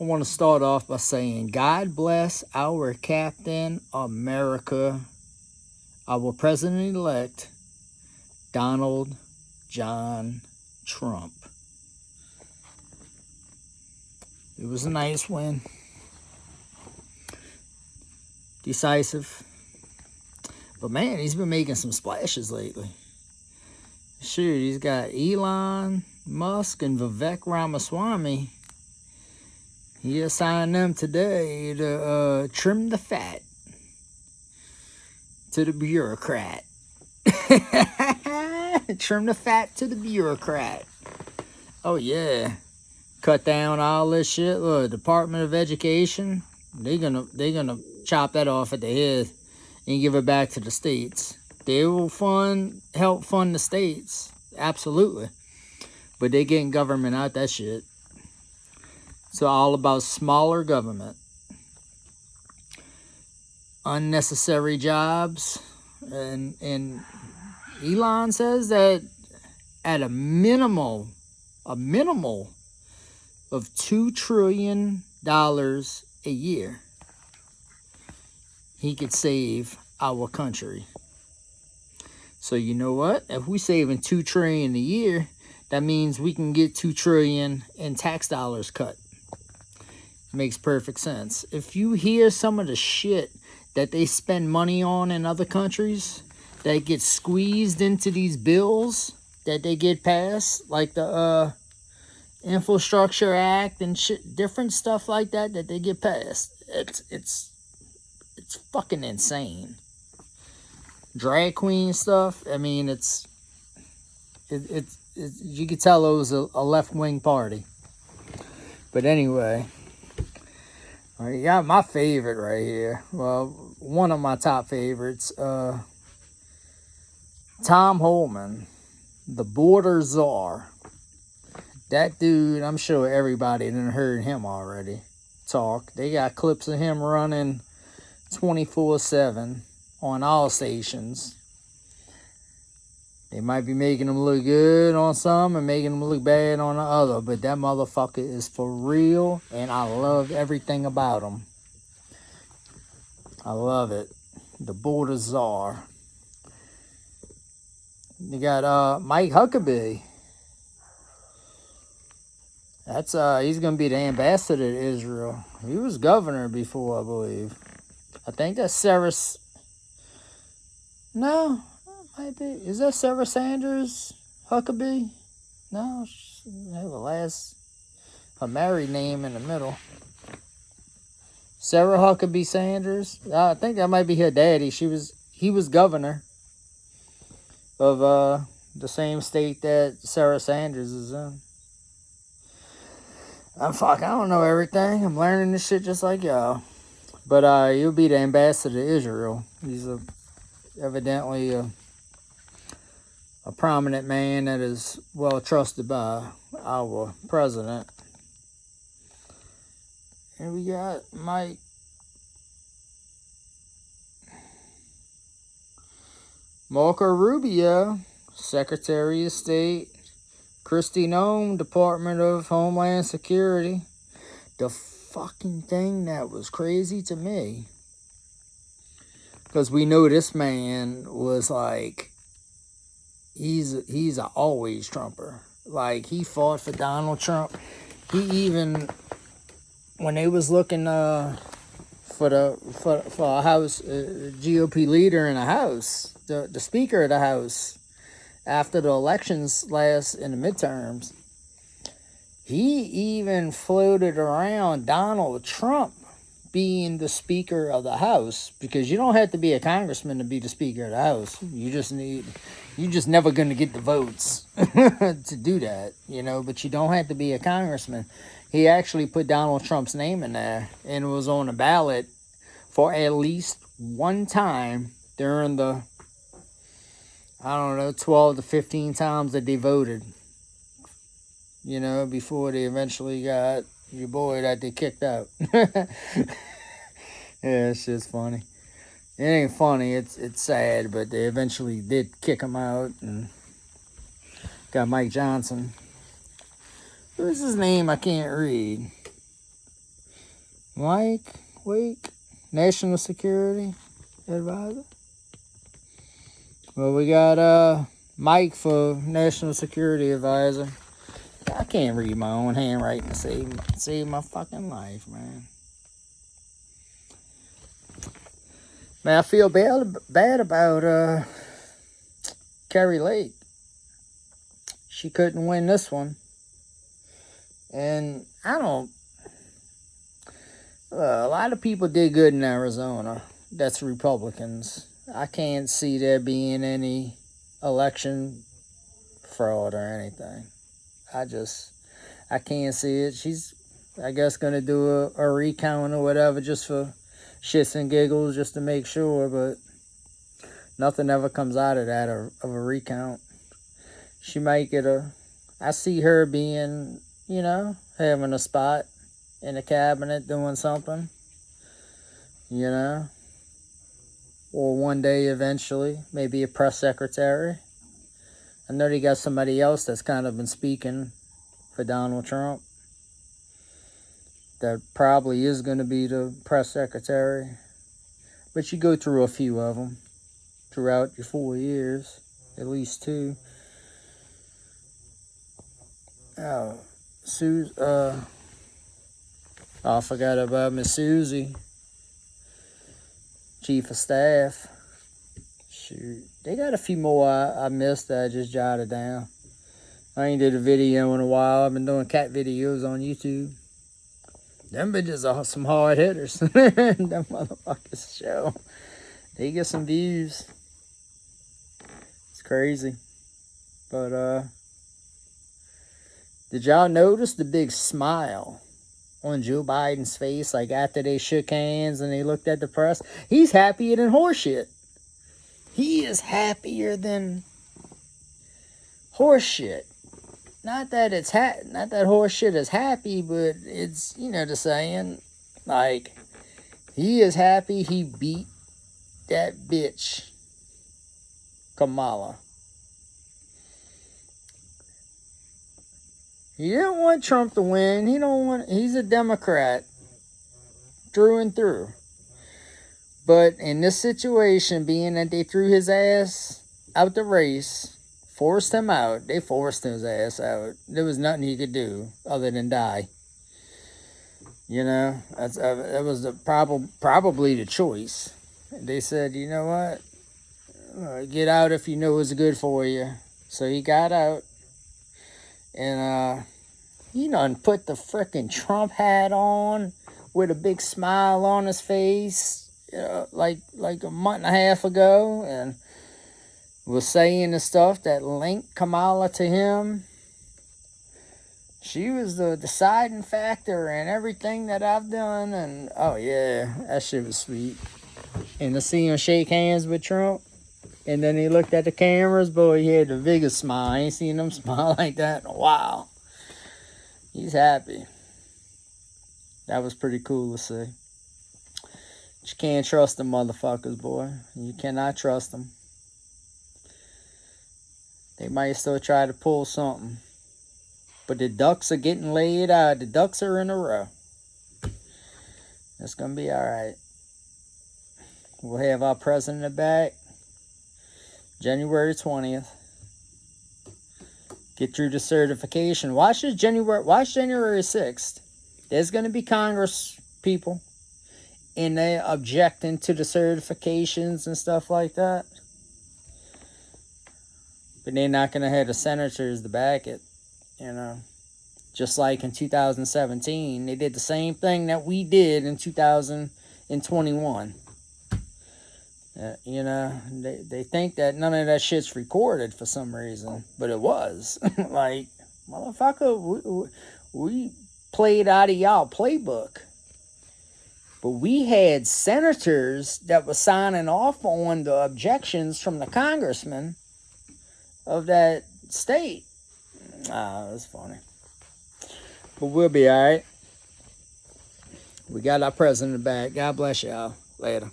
I want to start off by saying, God bless our Captain America, our President-elect, Donald John Trump. It was a nice win. Decisive. But man, he's been making some splashes lately. Shoot, he's got Elon Musk and Vivek Ramaswamy. He assigned them today to trim the fat to the bureaucrat. Trim the fat to the bureaucrat. Oh yeah. Cut down all this shit. Look, Department of Education, they're gonna chop that off at the head and give it back to the states. They will help fund the states, absolutely. But they getting government out that shit. It's all about smaller government, unnecessary jobs, and Elon says that at a minimal of $2 trillion a year, he could save our country. So you know what? If we saving $2 trillion a year, that means we can get $2 trillion in tax dollars cut. Makes perfect sense. If you hear some of the shit that they spend money on in other countries that gets squeezed into these bills that they get passed, like the Infrastructure Act and shit, different stuff like that they get passed, it's fucking insane. Drag queen stuff. I mean, it's you could tell it was a left-wing party. But anyway, you got my favorite right here. Well, one of my top favorites, Tom Homan, the border czar. That dude, I'm sure everybody done heard him already talk. They got clips of him running 24/7 on all stations. They might be making him look good on some and making him look bad on the other, but that motherfucker is for real, and I love everything about him. I love it. The border czar. You got Mike Huckabee. That's he's gonna be the ambassador to Israel. He was governor before, I believe. I think that's Sarah. No, might be. Is that Sarah Sanders Huckabee? No, she have her married name in the middle. Sarah Huckabee Sanders. I think that might be her daddy. He was governor of the same state that Sarah Sanders is in. I don't know everything. I'm learning this shit just like y'all. But he'll be the ambassador to Israel. He's evidently a prominent man that is well trusted by our president. And we got Marco Rubio, Secretary of State. Kristi Noem, Department of Homeland Security. The fucking thing that was crazy to me, because we know this man was like, he's a always Trumper. Like, he fought for Donald Trump. He even, when they was looking for a House GOP leader in the House, the Speaker of the House, after the elections in the midterms, he even floated around Donald Trump being the Speaker of the House, because you don't have to be a congressman to be the Speaker of the House. You're just never going to get the votes to do that, but you don't have to be a congressman. He actually put Donald Trump's name in there, and it was on the ballot for at least one time during the, 12 to 15 times that they voted, before they eventually got your boy that they kicked out. Yeah, it's just funny. It ain't funny, it's sad, but they eventually did kick him out and got Mike Johnson. Who's his name? I can't read. Mike Wake, National Security Advisor. Well, we got Mike for National Security Advisor. I can't read my own handwriting to save my fucking life, man. Man, I feel bad about Kari Lake. She couldn't win this one. And I don't... a lot of people did good in Arizona. That's Republicans. I can't see there being any election fraud or anything. I can't see it. She's, I guess, going to do a recount or whatever just for shits and giggles, just to make sure, but nothing ever comes out of that of a recount. She might get I see her being, having a spot in the cabinet doing something, or one day eventually, maybe a press secretary. I know they got somebody else that's kind of been speaking for Donald Trump that probably is going to be the press secretary. But you go through a few of them throughout your 4 years, at least 2. Oh, I forgot about Miss Susie, Chief of Staff. Shoot, they got a few more I missed that I just jotted down. I ain't did a video in a while. I've been doing cat videos on YouTube. Them bitches are some hard hitters. Them motherfuckers show. They get some views. It's crazy. But, did y'all notice the big smile on Joe Biden's face, like after they shook hands and they looked at the press? He's happier than horseshit. He is happier than horseshit. Not that not that horseshit is happy, but it's, the saying, like, he is happy he beat that bitch, Kamala. He didn't want Trump to win. He's a Democrat through and through. But in this situation, being that they threw his ass out the race, forced him out. They forced his ass out. There was nothing he could do other than die. That was probably the choice. They said, you know what? Get out if you know it's good for you. So he got out. And he done put the frickin' Trump hat on with a big smile on his face, like a month and a half ago, and was saying the stuff that linked Kamala to him. She was the deciding factor in everything that I've done, and oh yeah, that shit was sweet. And to see him shake hands with Trump, and then he looked at the cameras, boy, he had the biggest smile. I ain't seen him smile like that in a while. He's happy. That was pretty cool to see. But you can't trust them motherfuckers, boy. You cannot trust them. They might still try to pull something. But the ducks are getting laid out. The ducks are in a row. It's going to be all right. We'll have our president back January 20th. Get through the certification. Watch January 6th. There's going to be Congress people. And they're objecting to the certifications and stuff like that. But they're not going to have the senators to back it. Just like in 2017. They did the same thing that we did in 2021. They think that none of that shit's recorded for some reason, but it was. Like, motherfucker, we played out of y'all playbook. But we had senators that were signing off on the objections from the congressman of that state. That's funny. But we'll be all right. We got our president back. God bless y'all. Later.